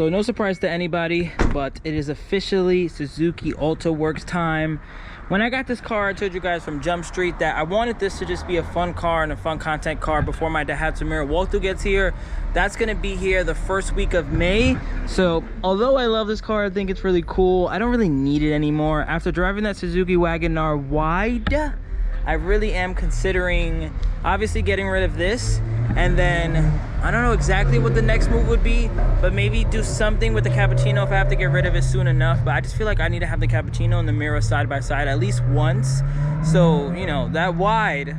So no surprise to anybody, but it is officially Suzuki Alto Works time. When I got this car, I told you guys from Jump Street that I wanted this to just be a fun car and a fun content car before my Daihatsu Mira Walkthough gets here. That's gonna be here the first week of May. So although I love this car, I think it's really cool, I don't really need it anymore. After driving that Suzuki Wagon wide, I really am considering obviously getting rid of this, and then I don't know exactly what the next move would be, but maybe do something with the cappuccino if I have to get rid of it soon enough. But I just feel like I need to have the cappuccino and the Mira side by side at least once. So, you know, that wide,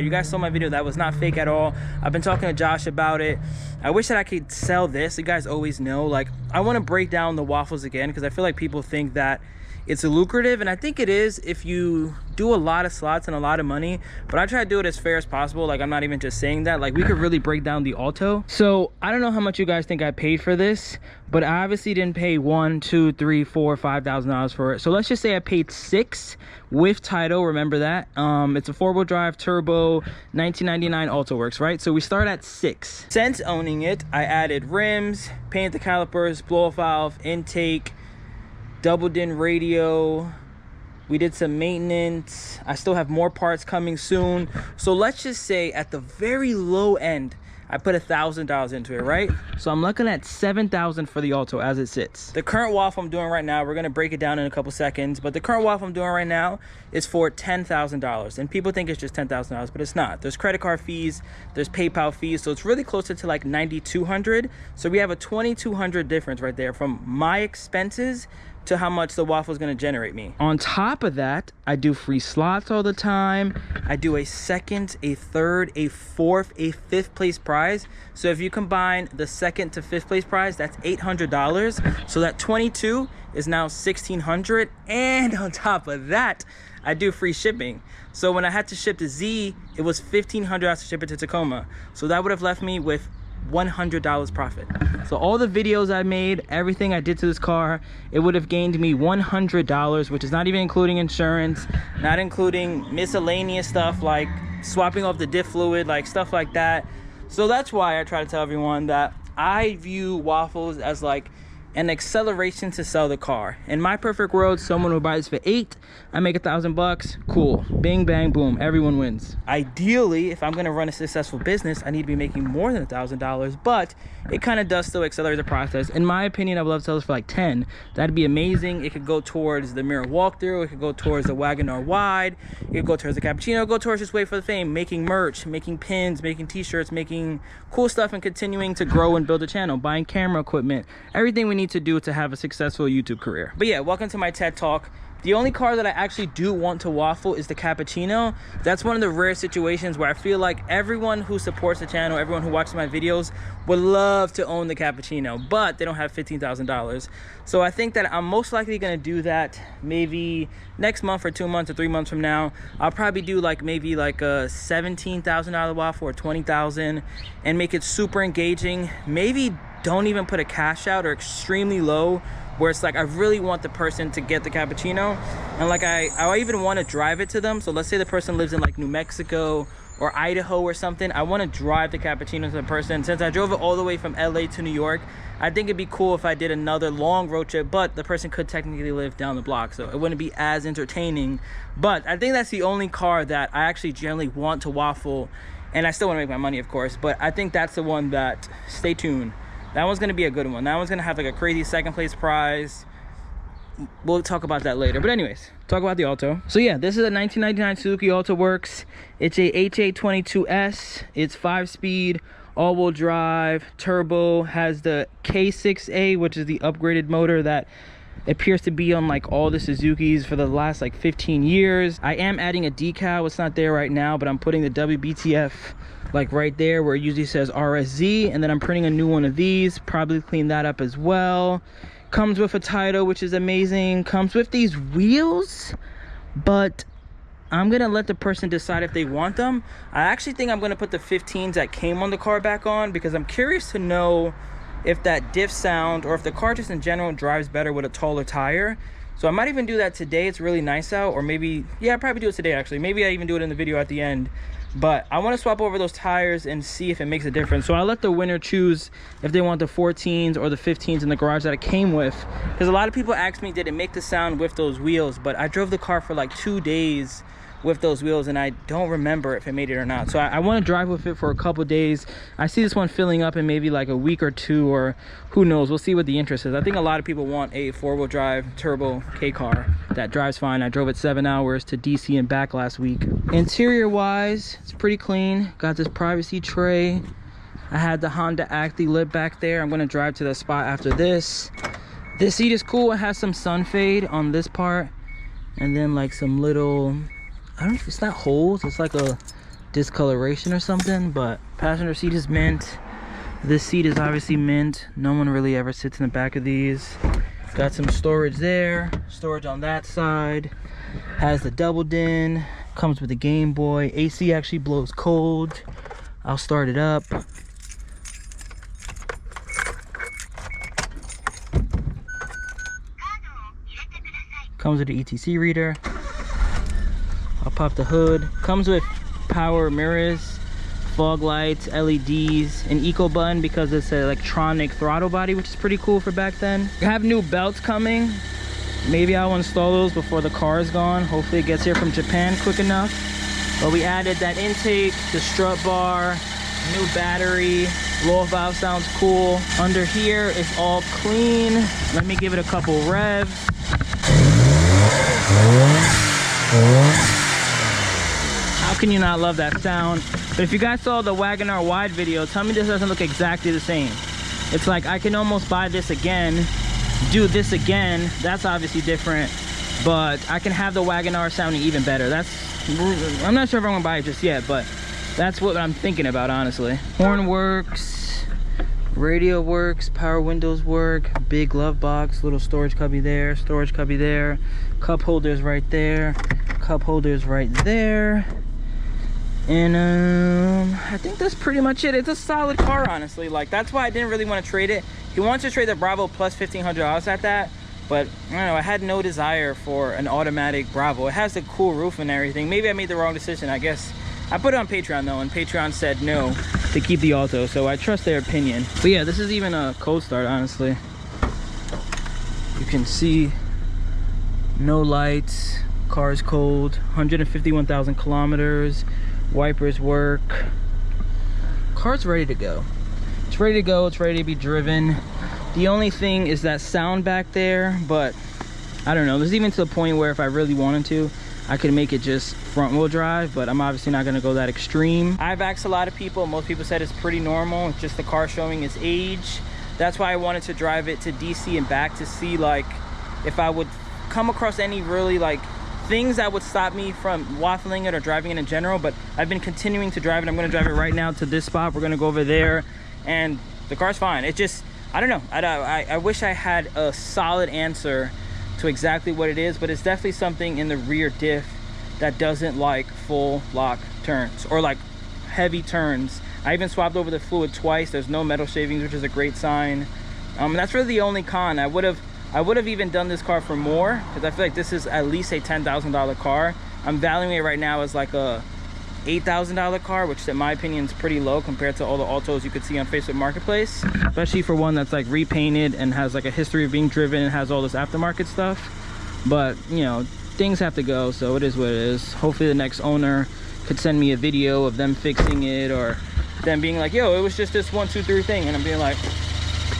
you guys saw my video, that was not fake at all. I've been talking to Josh about it. I wish that I could sell this. You guys always know, like, I want to break down the waffles again because I feel like people think that it's lucrative, and I think it is if you do a lot of slots and a lot of money, but I try to do it as fair as possible. Like, I'm not even just saying that. Like, we could really break down the Alto. So I don't know how much you guys think I paid for this, but I obviously didn't pay $1, $2, $3, $4, $5,000 for it. So let's just say I paid $6 with title. Remember that. It's a 4-wheel drive turbo 1999 Alto Works, right? So we start at $6. Since owning it, I added rims, painted the calipers, blow-off valve, intake, doubled in radio. We did some maintenance. I still have more parts coming soon. So let's just say at the very low end, I put $1,000 into it, right? So I'm looking at $7,000 for the Alto as it sits. The current waffle I'm doing right now, we're gonna break it down in a couple seconds, but the current waffle I'm doing right now is for $10,000. And people think it's just $10,000, but it's not. There's credit card fees, there's PayPal fees, so it's really closer to like $9,200. So we have a $2,200 difference right there from my expenses to how much the waffle is going to generate me. On top of that, I do free slots all the time. I do a second, a third, a fourth, a fifth place prize. So if you combine the second to fifth place prize, that's $800. So that 22 is now $1,600. And on top of that, I do free shipping. So when I had to ship to Z, it was $1,500 to ship it to Tacoma. So that would have left me with $100 profit. So all the videos I made, everything I did to this car, it would have gained me $100, which is not even including insurance, not including miscellaneous stuff like swapping off the diff fluid, like stuff like that. So that's why I try to tell everyone that I view waffles as like an acceleration to sell the car. In my perfect world, someone would buy this for $8, I make $1,000, cool, bing bang boom, everyone wins. Ideally, if I'm gonna run a successful business, I need to be making more than $1,000, but it kind of does still accelerate the process. In my opinion, I would love to sell this for like 10. That'd be amazing. It could go towards the Mira Walkthrough, it could go towards the Wagon wide, it could go towards the cappuccino, go towards just WayBeforeTheFame, making merch, making pins, making t-shirts, making cool stuff, and continuing to grow and build a channel, buying camera equipment, everything we need to do to have a successful YouTube career. But yeah, welcome to my TED Talk. The only car that I actually do want to waffle is the cappuccino. That's one of the rare situations where I feel like everyone who supports the channel, everyone who watches my videos would love to own the cappuccino, but they don't have $15,000. So I think that I'm most likely gonna do that maybe next month or 2 months or 3 months from now. I'll probably do like maybe like a $17,000 waffle or $20,000 and make it super engaging. Maybe don't even put a cash out or extremely low, where it's like I really want the person to get the cappuccino, and like I even want to drive it to them. So let's say the person lives in like New Mexico or Idaho or something, I want to drive the cappuccino to the person. Since I drove it all the way from LA to New York, I think it'd be cool if I did another long road trip, but the person could technically live down the block, so it wouldn't be as entertaining. But I think that's the only car that I actually generally want to waffle, and I still want to make my money, of course, but I think that's the one that, stay tuned. That one's gonna be a good one. That one's gonna have like a crazy second place prize. We'll talk about that later. But anyways, talk about the Alto. So yeah, this is a 1999 Suzuki Alto Works. It's a HA22S. It's 5-speed, all-wheel drive, turbo, has the K6A, which is the upgraded motor that appears to be on like all the Suzukis for the last like 15 years. I am adding a decal. It's not there right now, but I'm putting the WBTF like right there where it usually says RSZ, and then I'm printing a new one of these, probably clean that up as well. Comes with a title, which is amazing. Comes with these wheels, but I'm gonna let the person decide if they want them. I actually think I'm gonna put the 15s that came on the car back on, because I'm curious to know if that diff sound, or if the car just in general drives better with a taller tire. So I might even do that today. It's really nice out. Or maybe, yeah, I'll probably do it today actually. Maybe I even do it in the video at the end. But I want to swap over those tires and see if it makes a difference. So I let the winner choose if they want the 14s or the 15s in the garage that it came with, because a lot of people ask me, did it make the sound with those wheels? But I drove the car for like 2 days with those wheels, and I don't remember if it made it or not. So I want to drive with it for a couple days. I see this one filling up in maybe like a week or 2, or who knows, we'll see what the interest is. I think a lot of people want a 4-wheel drive turbo K car that drives fine. I drove it 7 hours to DC and back last week. Interior wise, it's pretty clean. Got this privacy tray. I had the Honda Acti lip back there. I'm going to drive to the spot after this. This seat is cool. It has some sun fade on this part, and then like some little, I don't, it's not holes, it's like a discoloration or something. But passenger seat is mint. This seat is obviously mint. No one really ever sits in the back of these. Got some storage there, storage on that side. Has the double din, comes with a Game Boy. AC actually blows cold. I'll start it up. Comes with an ETC reader. I'll pop the hood. Comes with power mirrors, fog lights, LEDs, an eco button because it's an electronic throttle body, which is pretty cool for back then. I have new belts coming. Maybe I'll install those before the car is gone. Hopefully it gets here from Japan quick enough. But we added that intake, the strut bar, new battery, blow-off valve sounds cool. Under here is all clean. Let me give it a couple revs. How can you not love that sound? But if you guys saw the Wagon R wide video, tell me this doesn't look exactly the same. It's like I can almost buy this again, do this again. That's obviously different, but I can have the Wagon R sounding even better. I'm not sure if I'm gonna buy it just yet, but that's what I'm thinking about, honestly. Horn works, radio works, power windows work, big glove box, little storage cubby there, storage cubby there, cup holders right there, cup holders right there. And I think that's pretty much it. It's a solid car, honestly. Like, that's why I didn't really want to trade it. He wants to trade the Bravo plus $1,500 at that, but I don't know, I had no desire for an automatic Bravo. It has a cool roof and everything. Maybe I made the wrong decision, I guess. I put it on Patreon though, and Patreon said no to keep the Alto, so I trust their opinion. But yeah, this is even a cold start, honestly. You can see no lights, car is cold, 151,000 kilometers, wipers work. Car's ready to go. It's ready to go, it's ready to be driven. The only thing is that sound back there, but I don't know, there's even to the point where if I really wanted to, I could make it just front wheel drive, but I'm obviously not gonna go that extreme. I've asked a lot of people, most people said it's pretty normal, it's just the car showing its age. That's why I wanted to drive it to DC and back to see like if I would come across any really like things that would stop me from waffling it or driving it in general. But I've been continuing to drive it. I'm gonna drive it right now to this spot. We're gonna go over there, and the car's fine. It just, I don't know, I wish I had a solid answer to exactly what it is, but it's definitely something in the rear diff that doesn't like full lock turns or like heavy turns. I even swapped over the fluid twice. There's no metal shavings, which is a great sign. And that's really the only con. I would have even done this car for more, because I feel like this is at least a $10,000 car. I'm valuing it right now as like a $8,000 car, which in my opinion is pretty low compared to all the Altos you could see on Facebook Marketplace, especially for one that's like repainted and has like a history of being driven and has all this aftermarket stuff. But you know, things have to go, so it is what it is. Hopefully the next owner could send me a video of them fixing it, or them being like, yo, it was just this 1, 2, 3 thing, and I'm being like,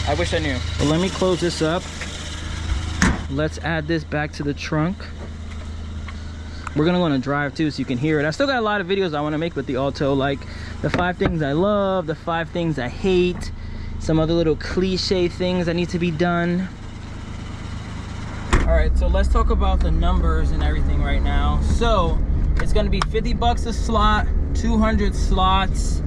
I wish I knew. But let me close this up. Let's add this back to the trunk. We're gonna go on a drive too, so you can hear it. I still got a lot of videos I want to make with the Alto, like the 5 things I love, the 5 things I hate, some other little cliche things that need to be done. All right, so let's talk about the numbers and everything right now. So it's gonna be 50 bucks a slot, 200 slots.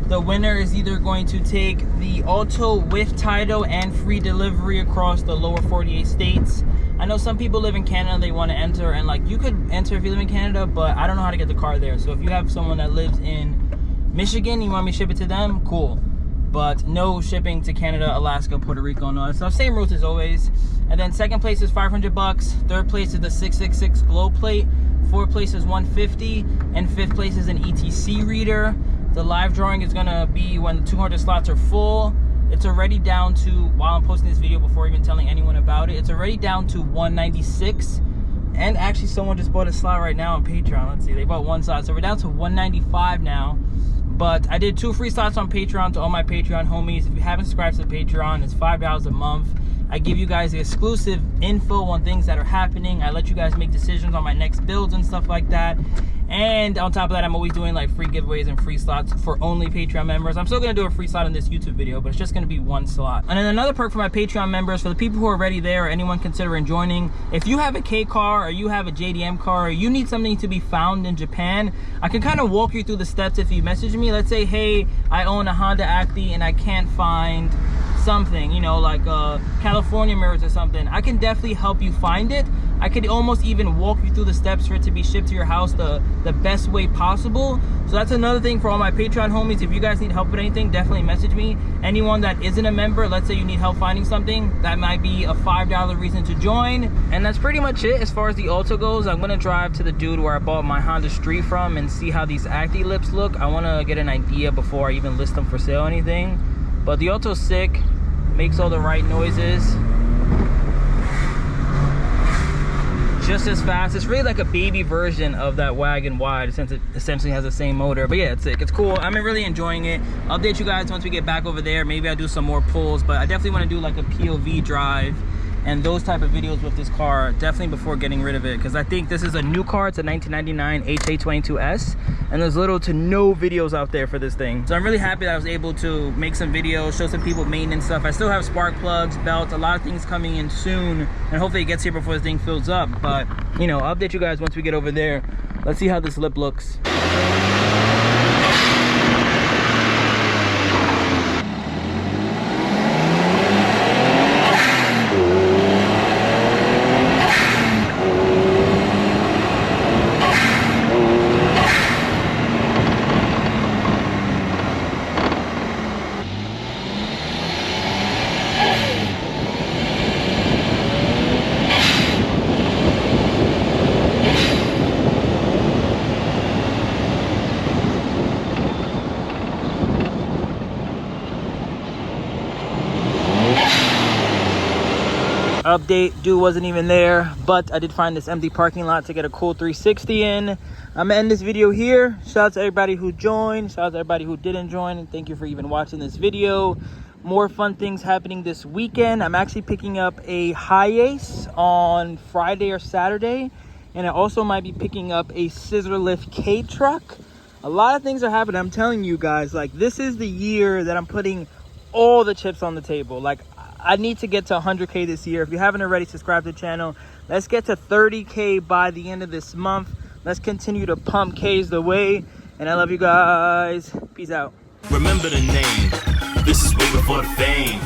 The winner is either going to take the Alto with title and free delivery across the lower 48 states. I know some people live in Canada, they want to enter, and like you could enter if you live in Canada, but I don't know how to get the car there. So if you have someone that lives in Michigan, you want me to ship it to them, cool. But no shipping to Canada, Alaska, Puerto Rico, and all that stuff. Same routes as always. And then second place is 500 bucks. Third place is the 666 glow plate. 4th place is 150, and 5th place is an ETC reader. The live drawing is gonna be when the 200 slots are full. It's already down to, while I'm posting this video before even telling anyone about it, it's already down to 196. And actually someone just bought a slot right now on Patreon. Let's see, they bought 1 slot. So we're down to 195 now. But I did 2 free slots on Patreon to all my Patreon homies. If you haven't subscribed to Patreon, it's $5 a month. I give you guys the exclusive info on things that are happening. I let you guys make decisions on my next builds and stuff like that. And on top of that, I'm always doing like free giveaways and free slots for only Patreon members. I'm still gonna do a free slot in this YouTube video, but it's just gonna be 1 slot. And then another perk for my Patreon members, for the people who are already there or anyone considering joining, if you have a K car or you have a JDM car or you need something to be found in Japan, I can kind of walk you through the steps if you message me. Let's say, hey, I own a Honda Acti and I can't find something, you know, like California mirrors or something. I can definitely help you find it. I could almost even walk you through the steps for it to be shipped to your house the best way possible. So that's another thing for all my Patreon homies. If you guys need help with anything, definitely message me. Anyone that isn't a member, let's say you need help finding something, that might be a $5 reason to join. And that's pretty much it as far as the Alto goes. I'm gonna drive to the dude where I bought my Honda Street from and see how these Acti lips look. I wanna get an idea before I even list them for sale or anything. But the Alto's sick, makes all the right noises. Just as fast. It's really like a baby version of that Wagon wide, since it essentially has the same motor. But yeah, it's sick. It's cool. I'm really enjoying it. I'll update you guys once we get back over there. Maybe I'll do some more pulls, but I definitely want to do like a POV drive and those type of videos with this car, definitely before getting rid of it, because I think this is a new car. It's a 1999 HA22S, and there's little to no videos out there for this thing. So I'm really happy that I was able to make some videos, show some people maintenance stuff. I still have spark plugs, belts, a lot of things coming in soon, and hopefully it gets here before this thing fills up. But you know, I'll update you guys once we get over there. Let's see how this lip looks. Update, dude wasn't even there, but I did find this empty parking lot to get a cool 360 in. I'm gonna end this video here. Shout out to everybody who joined, shout out to everybody who didn't join, and thank you for even watching this video. More fun things happening this weekend. I'm actually picking up a Hiace on Friday or Saturday, and I also might be picking up a scissor lift K truck. A lot of things are happening. I'm telling you guys, like, this is the year that I'm putting all the chips on the table. Like, I need to get to 100K this year. If you haven't already, subscribe to the channel. Let's get to 30K by the end of this month. Let's continue to pump K's the way. And I love you guys. Peace out. Remember the name. This is way before the fame.